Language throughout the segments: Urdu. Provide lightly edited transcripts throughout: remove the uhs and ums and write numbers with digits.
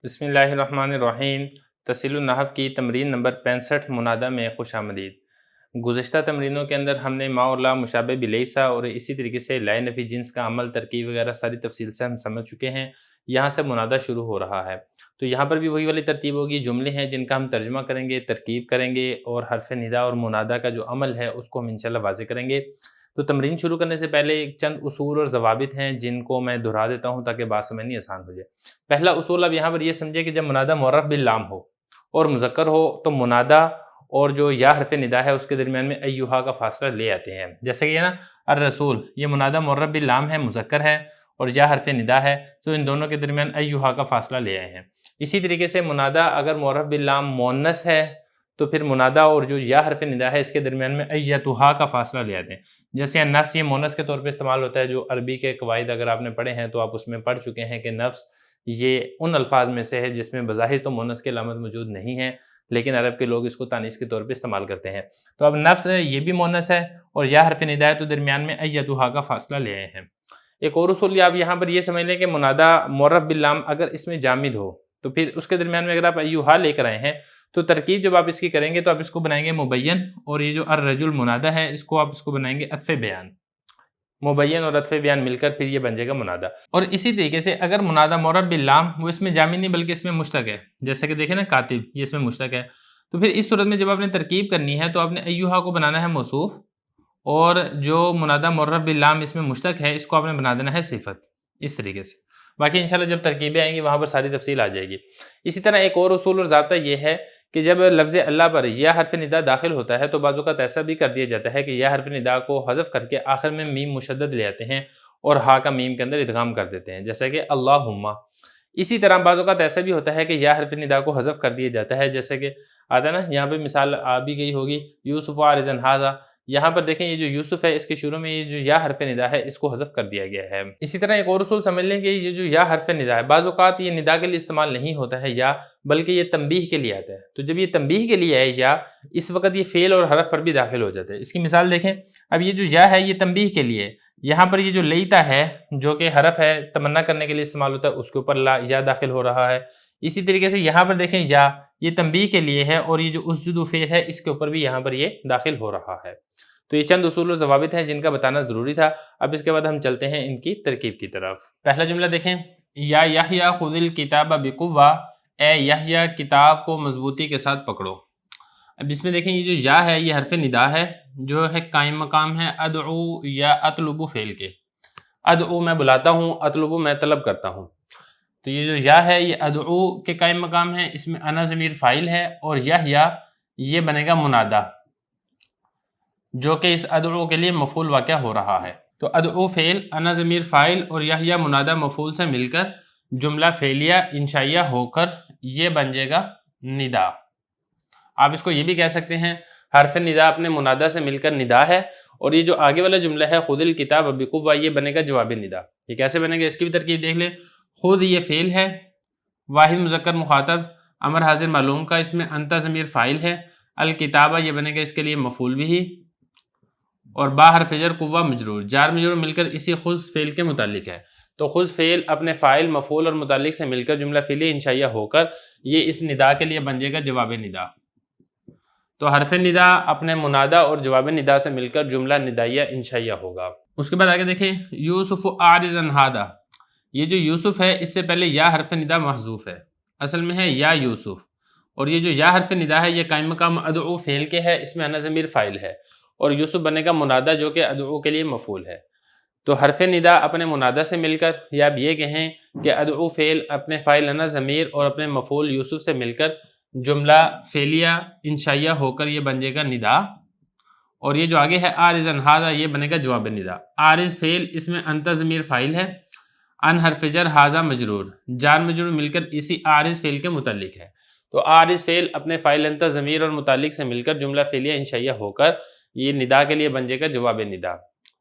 بسم اللہ الرحمن الرحیم۔ تحصیل النحو کی تمرین نمبر 65 منادہ میں خوش آمدید۔ گزشتہ تمرینوں کے اندر ہم نے ما اور لا مشابہ بلیسا اور اسی طریقے سے لائے نفی جنس کا عمل ترکیب وغیرہ ساری تفصیل سے ہم سمجھ چکے ہیں۔ یہاں سے منادہ شروع ہو رہا ہے، تو یہاں پر بھی وہی والی ترتیب ہوگی، جملے ہیں جن کا ہم ترجمہ کریں گے، ترکیب کریں گے اور حرف ندا اور منادہ کا جو عمل ہے اس کو ہم انشاءاللہ واضح کریں گے۔ تو تمرین شروع کرنے سے پہلے ایک چند اصول اور ضوابط ہیں جن کو میں دہرا دیتا ہوں تاکہ بات سمجھنی آسان ہو جائے۔ پہلا اصول اب یہاں پر یہ سمجھے کہ جب منادہ معرف باللام ہو اور مذکر ہو تو منادہ اور جو یا حرف ندا ہے اس کے درمیان میں ایہا کا فاصلہ لے آتے ہیں۔ جیسے کہ یہ نا الرسول، یہ منادہ معرف باللام ہے، مذکر ہے، اور یا حرف ندا ہے، تو ان دونوں کے درمیان ایہا کا فاصلہ لے آئے ہیں۔ اسی طریقے سے منادہ اگر معرف باللام مؤنث ہے تو پھر منادہ اور جو یا حرف ندا ہے اس کے درمیان میں ایتھا کا فاصلہ لے آتے ہیں۔ جیسے نفس، یہ مؤنث کے طور پہ استعمال ہوتا ہے، جو عربی کے قواعد اگر آپ نے پڑھے ہیں تو آپ اس میں پڑھ چکے ہیں کہ نفس یہ ان الفاظ میں سے ہے جس میں بظاہر تو مؤنث کی علامت موجود نہیں ہے، لیکن عرب کے لوگ اس کو تانیث کے طور پہ استعمال کرتے ہیں۔ تو اب نفس یہ بھی مؤنث ہے اور یا حرف ندا ہے، تو درمیان میں ایتھا کا فاصلہ لے آئے ہیں۔ ایک اور اصول آپ یہاں پر یہ سمجھ لیں کہ منادہ معرف باللام اگر اس میں جامد ہو تو پھر اس کے درمیان میں اگر آپ ایہا لے کر آئے ہیں تو ترکیب جب آپ اس کی کریں گے تو آپ اس کو بنائیں گے مبین، اور یہ جو الرجل منادہ ہے اس کو آپ اس کو بنائیں گے عطف بیان۔ مبین اور عطف بیان مل کر پھر یہ بن جائے گا منادہ۔ اور اسی طریقے سے اگر منادہ معرف باللام وہ اس میں جامد نہیں بلکہ اس میں مشتق ہے، جیسے کہ دیکھیں نا کاتب، یہ اس میں مشتق ہے، تو پھر اس صورت میں جب آپ نے ترکیب کرنی ہے تو آپ نے ایہا کو بنانا ہے موصوف، اور جو منادہ معرف باللام اس میں مشتق ہے اس کو آپ نے بنا دینا ہے صفت، اس طریقے سے۔ باقی انشاءاللہ جب ترکیبیں آئیں گی وہاں پر ساری تفصیل آ جائے گی۔ اسی طرح ایک اور اصول اور ضابطہ یہ ہے کہ جب لفظ اللہ پر یا حرف ندا داخل ہوتا ہے تو بعض اوقات ایسا بھی کر دیا جاتا ہے کہ یا حرف ندا کو حذف کر کے آخر میں میم مشدد لے آتے ہیں اور ہا کا میم کے اندر ادغام کر دیتے ہیں، جیسا کہ اللہم۔ اسی طرح بعض اوقات ایسا بھی ہوتا ہے کہ یا حرف ندا کو حذف کر دیا جاتا ہے، جیسے کہ آتا ہے نا، یہاں پہ مثال آ بھی گئی ہوگی، یوسف عارض ھذا، یہاں پر دیکھیں یہ جو یوسف ہے اس کے شروع میں یہ جو یا حرف ندا ہے اس کو حذف کر دیا گیا ہے۔ اسی طرح ایک اور اصول سمجھ لیں کہ یہ جو یا حرف ندا ہے بعض اوقات یہ ندا کے لیے استعمال نہیں ہوتا ہے یا، بلکہ یہ تنبیہ کے لیے آتا ہے۔ تو جب یہ تنبیہ کے لیے ہے یا، اس وقت یہ فعل اور حرف پر بھی داخل ہو جاتا ہے۔ اس کی مثال دیکھیں، اب یہ جو یا ہے یہ تنبیہ کے لیے، یہاں پر یہ جو لیتا ہے جو کہ حرف ہے تمنا کرنے کے لیے استعمال ہوتا ہے، اس کے اوپر لا یا داخل ہو رہا ہے۔ اسی طریقے سے یہاں پر دیکھیں یا، یہ تنبیہ کے لیے ہے، اور یہ جو اسجدوا فعل ہے اس کے اوپر بھی یہاں پر یہ داخل ہو رہا ہے۔ تو یہ چند اصول و ضوابط ہیں جن کا بتانا ضروری تھا۔ اب اس کے بعد ہم چلتے ہیں ان کی ترکیب کی طرف۔ پہلا جملہ دیکھیں، یا یحییٰ خذ الکتاب بقوہ، اے یحییٰ کتاب کو مضبوطی کے ساتھ پکڑو۔ اب اس میں دیکھیں یہ جو یا ہے یہ حرف ندا ہے جو ہے قائم مقام ہے ادعو یا اطلب فعل کے۔ ادعو میں بلاتا ہوں، اطلب میں طلب کرتا ہوں، تو یہ جو یا ہے یہ ادعو کے قائم مقام ہے، اس میں انا ضمیر فاعل ہے، اور یحییٰ یہ بنے گا منادہ جو کہ اس ادعو کے لیے مفعول واقع ہو رہا ہے۔ تو ادعو فعل، انا ضمیر فاعل اور یحییٰ منادہ مفعول سے مل کر جملہ فعلیہ انشائیہ ہو کر یہ بن جائے گا ندا۔ آپ اس کو یہ بھی کہہ سکتے ہیں حرف ندا اپنے منادہ سے مل کر ندا ہے، اور یہ جو آگے والا جملہ ہے خذ الکتاب بقوہ یہ بنے گا جواب ندا۔ یہ کیسے بنے گا اس کی بھی ترکیب دیکھ لیں۔ خذ یہ فعل ہے، واحد مذکر مخاطب، امر حاضر معلوم کا، اس میں انت ضمیر فاعل ہے، الکتابہ یہ بنے گا اس کے لیے مفعول بھی، اور با حرف جر قوہ مجرور، جار مجرور مل کر اسی خذ فعل کے متعلق ہے۔ تو خذ فعل اپنے فاعل مفعول اور متعلق سے مل کر جملہ فعلیہ انشائیہ ہو کر یہ اس ندا کے لیے بن جائے گا جواب ندا۔ تو حرف ندا اپنے منادہ اور جواب ندا سے مل کر جملہ ندائیہ انشائیہ ہوگا۔ اس کے بعد آگے دیکھیں، یوسف اعرض عن ھذا، یہ جو یوسف ہے اس سے پہلے یا حرف ندا محذوف ہے، اصل میں ہے یا یوسف، اور یہ جو یا حرف ندا ہے یہ قائم مقام ادعو فعل کے ہے، اس میں انا ضمیر فاعل ہے، اور یوسف بنے گا منادہ جو کہ ادعو کے لیے مفعول ہے۔ تو حرف ندا اپنے منادہ سے مل کر، یا اب یہ کہیں کہ ادعو فعل اپنے فاعل انا ضمیر اور اپنے مفعول یوسف سے مل کر جملہ فعلیہ انشائیہ ہو کر یہ بن جائے گا ندا، اور یہ جو آگے ہے اعرض عن ھذا یہ بنے گا جواب ندا۔ اعرض فعل اس میں انت ضمیر فاعل ہے، ان حرف جر ھذا مجرور، جار مجرور مل کر اسی اعرض فعل کے متعلق ہے۔ تو اعرض فعل اپنے فاعل انت ضمیر اور متعلق سے مل کر جملہ فعلیہ انشائیہ ہو کر یہ ندا کے لیے بن جائے گا جواب ندا۔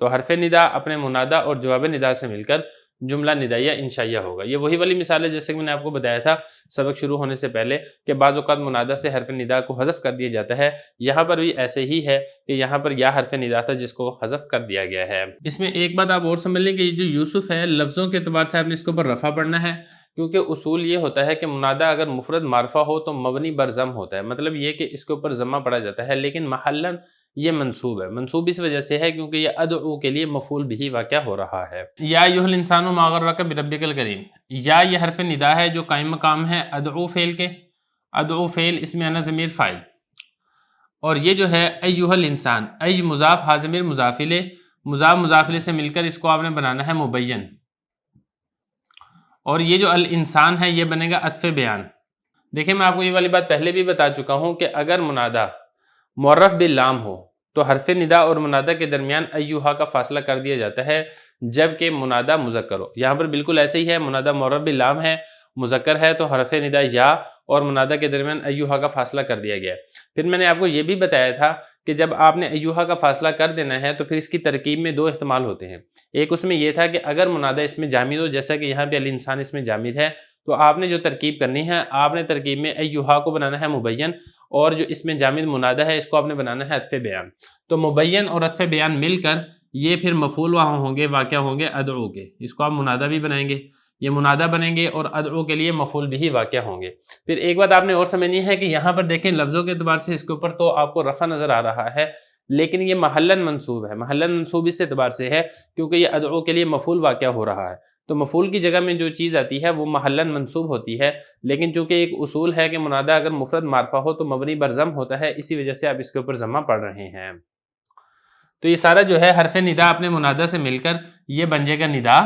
تو حرف ندا اپنے منادہ اور جواب ندا سے مل کر جملہ ندائیہ انشائیہ ہوگا۔ یہ وہی والی مثال ہے جیسے کہ میں نے آپ کو بتایا تھا سبق شروع ہونے سے پہلے کہ بعض اوقات منادہ سے حرف ندا کو حذف کر دیا جاتا ہے، یہاں پر بھی ایسے ہی ہے کہ یہاں پر یا حرف ندا تھا جس کو حذف کر دیا گیا ہے۔ اس میں ایک بات آپ اور سمجھ لیں کہ یہ جو یوسف ہے لفظوں کے اعتبار سے آپ نے اس کے اوپر رفع پڑھنا ہے، کیونکہ اصول یہ ہوتا ہے کہ منادہ اگر مفرد معرفہ ہو تو مبنی بر ضم ہوتا ہے، مطلب یہ کہ اس کے اوپر ضمہ پڑا جاتا ہے، لیکن محلاً یہ منصوب ہے۔ منصوب اس وجہ سے ہے کیونکہ یہ ادعو کے لیے مفعول بھی واقع ہو رہا ہے۔ یا ایھا الانسان ما غرک بربک الکریم، یا یہ حرف ندا ہے جو قائم مقام ہے ادعو فعل کے، ادعو فعل اس میں انا ضمیر فاعل، اور یہ جو ہے ایھا الانسان، ای مضاف ہا ضمیر مضاف الیہ، مضاف مضاف الیہ سے مل کر اس کو آپ نے بنانا ہے مبین، اور یہ جو الانسان ہے یہ بنے گا عطف بیان۔ دیکھیں میں آپ کو یہ والی بات پہلے بھی بتا چکا ہوں کہ اگر منادہ معرف باللام ہو تو حرف ندا اور منادہ کے درمیان ایھا کا فاصلہ کر دیا جاتا ہے، جبکہ منادہ مذکر ہو۔ یہاں پر بالکل ایسے ہی ہے، منادہ معرف باللام ہے، مذکر ہے تو حرف ندا یا اور منادہ کے درمیان ایھا کا فاصلہ کر دیا گیا ہے۔ پھر میں نے آپ کو یہ بھی بتایا تھا کہ جب آپ نے ایھا کا فاصلہ کر دینا ہے تو پھر اس کی ترکیب میں دو احتمال ہوتے ہیں۔ ایک اس میں یہ تھا کہ اگر منادہ اس میں جامد ہو، جیسا کہ یہاں پہ الانسان اس میں جامد ہے، تو آپ نے جو ترکیب کرنی ہے، آپ نے ترکیب میں ایھا کو بنانا ہے مبین، اور جو اس میں جامد منادہ ہے اس کو آپ نے بنانا ہے عطف بیان۔ تو مبین اور عطف بیان مل کر یہ پھر مفعول وہاں ہوں گے، واقع ہوں گے ادعو کے، اس کو آپ منادہ بھی بنائیں گے، یہ منادہ بنیں گے اور ادعو کے لیے مفعول بھی واقع ہوں گے۔ پھر ایک بات آپ نے اور سمجھنی ہے کہ یہاں پر دیکھیں لفظوں کے اعتبار سے اس کے اوپر تو آپ کو رفع نظر آ رہا ہے، لیکن یہ محلاً منصوب ہے۔ محلاً منصوب اس اعتبار سے ہے کیونکہ یہ ادعو کے لیے مفعول واقع ہو رہا ہے، تو مفعول کی جگہ میں جو چیز آتی ہے وہ محلاً منصوب ہوتی ہے، لیکن چونکہ ایک اصول ہے کہ منادہ اگر مفرد معرفہ ہو تو مبنی بر ضم ہوتا ہے، اسی وجہ سے آپ اس کے اوپر ضمہ پڑھ رہے ہیں۔ تو یہ سارا جو ہے حرف ندا اپنے منادہ سے مل کر یہ بن جائے گا ندا،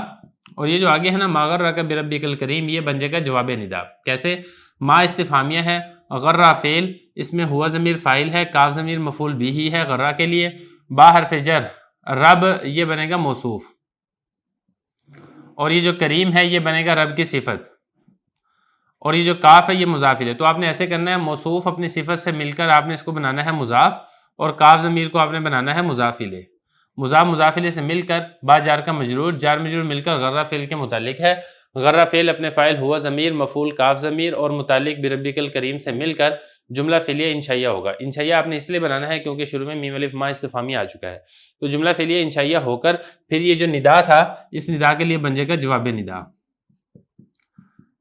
اور یہ جو آگے ہے نا ما غرک بربک الکریم، یہ بن جائے گا جواب ندا۔ کیسے؟ ما استفہامیہ ہے، غرہ فعل، اس میں ہوا ضمیر فاعل ہے، کاف ضمیر مفعول بھی ہی ہے غرہ کے لیے، با حرف جر، رب یہ بنے گا موصوف، اور یہ جو کریم ہے یہ بنے گا رب کی صفت، اور یہ جو کاف ہے یہ مضاف ہے۔ تو آپ نے ایسے کرنا ہے، موصوف اپنی صفت سے مل کر آپ نے اس کو بنانا ہے مضاف، اور کاف ضمیر کو آپ نے بنانا ہے مضاف الیہ، مضاف مضاف الیہ سے مل کر با جار کا مجرور، جار مجرور مل کر غرہ فعل کے متعلق ہے، غرہ فعل اپنے فاعل ہوا ضمیر مفعول کاف ضمیر اور متعلق بربک الکریم سے مل کر جملہ فعلیہ انشائیہ ہوگا۔ انشائیہ آپ نے اس لیے بنانا ہے کیونکہ شروع میں میم الف ما استفہامیہ آ چکا ہے، تو جملہ فعلیہ انشائیہ ہو کر پھر یہ جو ندا تھا اس ندا کے لیے بن جائے گا جواب ندا،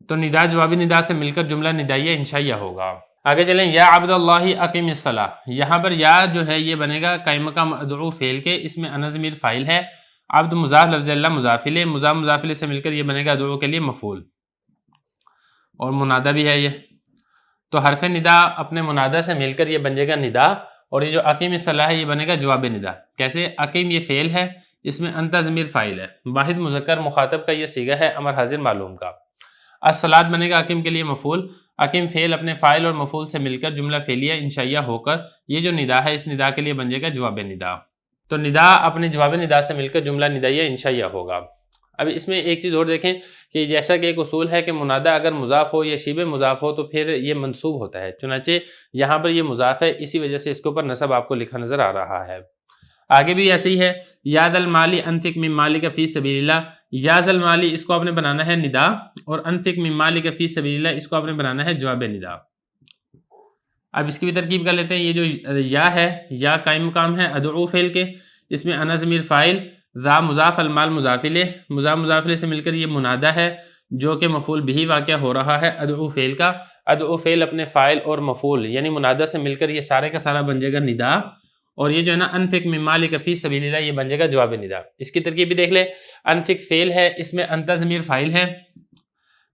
تو ندا جواب ندا سے مل کر جملہ ندائیہ انشائیہ ہوگا۔ آگے چلیں، یا عبد اللہ اقیم الصلاۃ، یہاں پر یا جو ہے یہ بنے گا قائم مقام ادعو فعل کے، اس میں انا ضمیر فاعل ہے، عبد مضاف لفظ اللہ مضاف الیہ، مضاف مضاف الیہ سے مل کر یہ بنے گا ادعو کے لیے مفعول، اور منادہ بھی ہے یہ، تو حرف ندا اپنے منادہ سے مل کر یہ بن جائے گا ندا، اور یہ جو اقیم الصلاۃ ہے یہ بنے گا جواب ندا۔ کیسے؟ اقیم یہ فعل ہے، اس میں انت ضمیر فاعل ہے، واحد مذکر مخاطب کا یہ صیغہ ہے امر حاضر معلوم کا۔ الصلاۃ بنے گا اقیم کے لیے مفعول، اقیم فعل اپنے فاعل اور مفعول سے مل کر جملہ فعلیہ انشائیہ ہو کر یہ جو ندا ہے اس ندا کے لیے بن جائے گا جواب ندا، تو ندا اپنے جواب ندا سے مل کر جملہ ندائیہ انشائیہ ہوگا۔ اب اس میں ایک چیز اور دیکھیں کہ جیسا کہ ایک اصول ہے کہ منادہ اگر مضاف ہو یا شبہ مضاف ہو تو پھر یہ منصوب ہوتا ہے، چنانچہ یہاں پر یہ مضاف ہے، اسی وجہ سے اس کے اوپر نصب آپ کو لکھا نظر آ رہا ہے۔ آگے بھی ایسے ہی ہے، یا ذا المال انفق من مالک فی سبیل اللہ، یا ذا المال اس کو آپ نے بنانا ہے ندا، اور انفق من مالک فی سبیل اللہ اس کو آپ نے بنانا ہے جواب ندا۔ اب اس کی بھی ترکیب کر لیتے ہیں، یہ جو یا ہے یا قائم مقام ہے ادعو فعل کے، اس میں انا ضمیر فاعل، ذا مضاف المال مضاف الیہ، مضاف مضاف الیہ سے مل کر یہ منادہ ہے جو کہ مفعول بھی واقع ہو رہا ہے ادعو فعل کا، ادعو فعل اپنے فاعل اور مفعول یعنی منادہ سے مل کر یہ سارے کا سارا بن جائے گا ندا، اور یہ جو ہے نا انفق من مالک فی سبیل اللہ یہ بن جائے گا جواب ندا۔ اس کی ترکیب بھی دیکھ لیں، انفق فعل ہے، اس میں انت ضمیر فاعل ہے،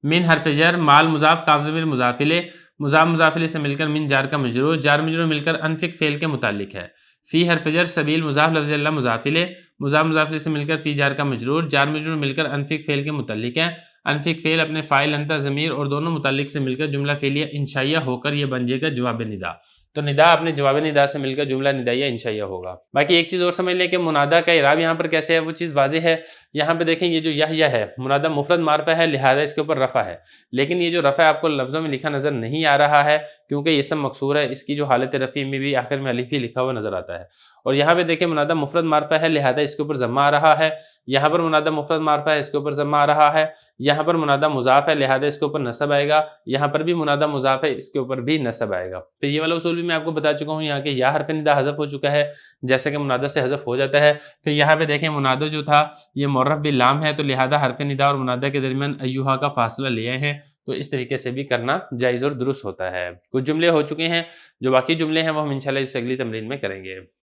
من حرف جر، مال مضاف کاف ضمیر مضاف الیہ، مضاف مضاف الیہ سے مل کر من جار کا مجرور، جار مجرور مل کر انفق فعل کے متعلق ہے، فی حرف جر، سبیل مضاف لفظ اللہ مضاف الیہ، مضاف مضاف الیہ سے مل کر فی جار کا مجرور، جار مجرور مل کر انفق فعل کے متعلق ہے، انفق فعل اپنے فاعل انت ضمیر اور دونوں متعلق سے مل کر جملہ فعلیہ انشائیہ ہو کر یہ بن جائے گا جواب ندا، تو ندا اپنے جواب ندا سے مل کر جملہ ندائیہ انشائیہ ہوگا۔ باقی ایک چیز اور سمجھ لیں کہ منادہ کا اعراب یہاں پر کیسے ہے وہ چیز واضح ہے، یہاں پہ دیکھیں یہ جو یا ہے منادہ مفرد معرفہ ہے لہذا اس کے اوپر رفع ہے، لیکن یہ جو رفع آپ کو لفظوں میں لکھا نظر نہیں آ رہا ہے کیونکہ یہ اسم مکسور ہے، اس کی جو حالت رفع میں بھی آخر میں الف ہی لکھا ہوا نظر آتا ہے۔ اور یہاں پہ دیکھیں منادہ مفرد معرفہ ہے، لہذا اس کے اوپر ضمہ آ رہا ہے، یہاں پر منادہ مفرد معرفہ ہے، اس کے اوپر ضمہ آ رہا ہے، یہاں پر منادہ مضاف ہے، لہذا اس کے اوپر نصب آئے گا، یہاں پر بھی منادہ مضاف ہے، اس کے اوپر بھی نصب آئے گا۔ پھر یہ والا اصول بھی میں آپ کو بتا چکا ہوں، یہاں کے یا حرف ندا حذف ہو چکا ہے جیسے کہ منادہ سے حذف ہو جاتا ہے۔ پھر یہاں پہ دیکھیں منادہ جو تھا یہ معرف باللام ہے، تو لہذا حرف ندا اور منادہ کے درمیان ایھا کا فاصلہ لیے ہیں، تو اس طریقے سے بھی کرنا جائز اور درست ہوتا ہے۔ کچھ جملے ہو چکے ہیں، جو باقی جملے ہیں وہ ہم انشاءاللہ اس اگلی تمرین میں کریں گے۔